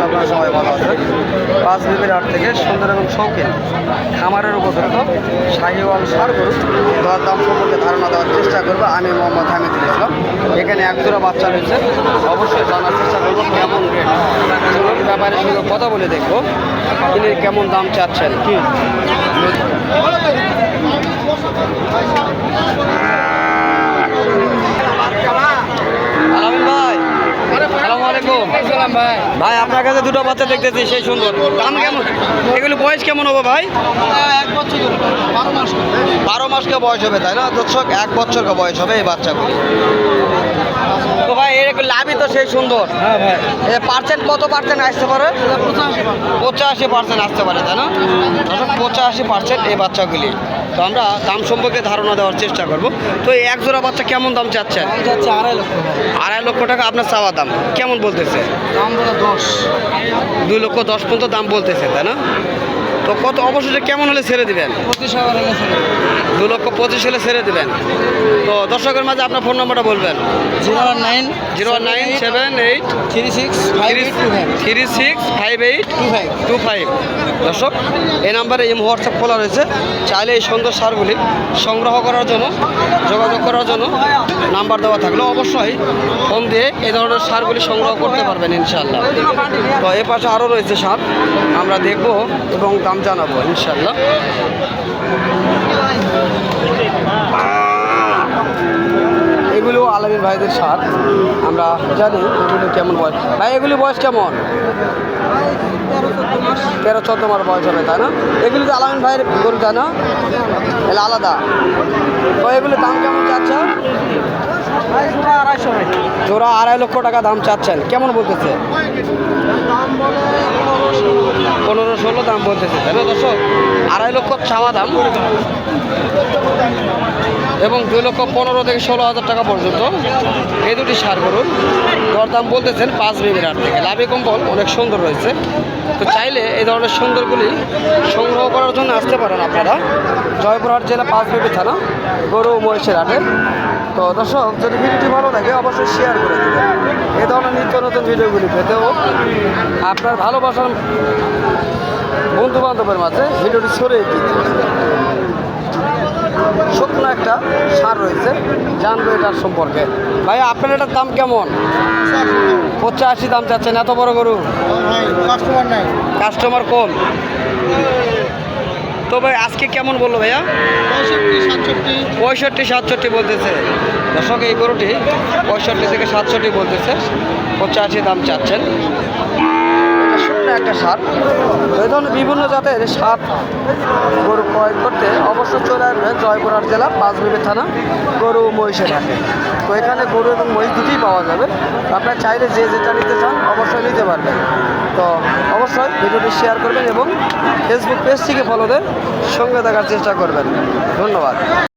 আপনারা সবাই ভালো আছেন। পাঁচ বিবির হাট থেকে সুন্দর এবং শৌখিন খামারের উপযুক্ত শাহিওয়াল ষাঁড় গরু দর দাম সম্পর্কে ধারণা দেওয়ার চেষ্টা করবো। আমি মোহাম্মদ হামিদুল ইসলাম। এখানে এক জোড়া বাচ্চা রয়েছে, অবশ্যই জানার চেষ্টা করবো কেমন রেট। ব্যাপারের সঙ্গে কথা বলে দেখবো তিনি কেমন দাম চাচ্ছেন। কি আলামিন ভাই, আসসালামু আলাইকুম। ভাই আপনার কাছে দুটো বাচ্চা দেখতেছি, সেই সুন্দর। দাম কেমন? এগুলো বয়স কেমন হবে ভাই? 12 মাসকে বয়স হবে, তাই না দর্শক? 1 বছরকে বয়স হবে এই বাচ্চাগুলি। তো ভাই এরকম লাভই তো সেই সুন্দর। হ্যাঁ ভাই, পার্সেন্ট কত পার্সেন্ট আসতে পারে? 85% আসতে পারে, তাই না? 85% এই বাচ্চাগুলি। তো আমরা দাম সম্পর্কে ধারণা দেওয়ার চেষ্টা করব। তো এই এক জোড়া বাচ্চা কেমন দাম চাচ্ছেন? 2.5 লক্ষ টাকা আপনার চাওয়া দাম। কেমন বলতেছে? দাম বলে 10। 2,10,000 পর্যন্ত দাম বলতেছে, তাই না? তো কত অবশেষে কেমন হলে ছেড়ে দিবেন? 2,25,000 হলে ছেড়ে দিবেন। তো দর্শকের মাঝে আপনার ফোন নাম্বারটা বলবেন। 01978365825। দর্শক এই নাম্বারে হোয়াটসঅ্যাপ খোলা রয়েছে। চাইলে এই সুন্দর সারগুলি সংগ্রহ করার জন্য, যোগাযোগ করার জন্য নাম্বার দেওয়া থাকলেও অবশ্যই ফোন দিয়ে এই ধরনের সারগুলি সংগ্রহ করতে পারবেন ইনশাল্লাহ। তো এ পাশে আরও রয়েছে সার, আমরা দেখব এবং দাম জানাবো ইনশাল্লাহ। এগুলো আলামিন ভাইদের সার, আমরা জানি এগুলো কেমন বয়স। ভাই এগুলি বয়স কেমন? 13-14 মাস বয়স হবে, তাই না? এগুলি তো আলামিন ভাইয়ের গরু, তাই না? এগুলো আলাদা। তো এগুলো দাম কেমন চাচ্ছেন? জোড়া 2.5 লক্ষ টাকা দাম চাচ্ছেন। কেমন বলতেছে? 15-16 দাম বলতেছে, তাই না দর্শক? 2.5 লক্ষ চাওয়া দাম এবং 2,15,000 থেকে 16,000 টাকা পর্যন্ত এই দুটি সার গরুর দরদাম বলতেছেন 5 বিবির হাট থেকে। লাভি কম্বল অনেক সুন্দর রয়েছে। তো চাইলে এই ধরনের সুন্দরগুলি সংগ্রহ করার জন্য আসতে পারেন আপনারা জয়পুরহাট জেলা 5 বিবি থানা গরু মহিষের হাটে। তো দর্শক যদি ভিডিওটি ভালো লাগে অবশ্যই শেয়ার করে দেবেন। এই ধরনের নিত্য নতুন ভিডিওগুলি পেতেও আপনার ভালোবাসার বন্ধু বান্ধবের মাঝে ভিডিওটি ছড়িয়ে দিতে। শুকনো একটা সার রয়েছে, জানবো এটার সম্পর্কে। ভাই আপনার এটার দাম কেমন? 85 দাম চাচ্ছেন। এত বড় গরু কাস্টমার কম। তো ভাই আজকে কেমন বললো ভাইয়া? 65-67 বলতেছে। দর্শক এই গরুটি 65 থেকে 67 বলতেছে, 85 দাম চাচ্ছেন। শুকনো একটা সার। এই ধরনের বিভিন্ন জাতের সার গরু ক্রয় করতে অবশ্যই চলে আসবেন জয়পুরহাট জেলা 5 বিবি থানা গরু মহিষের হাটে। তো এখানে গরু এবং মহিষ দুটিই পাওয়া যাবে। আপনারা চাইলে যে যেটা নিতে চান অবশ্যই নিতে পারবেন। তো অবশ্যই ভিডিওটি শেয়ার করবেন এবং ফেসবুক পেজ থেকে ফলো দেন, সঙ্গে দেখার চেষ্টা করবেন। ধন্যবাদ।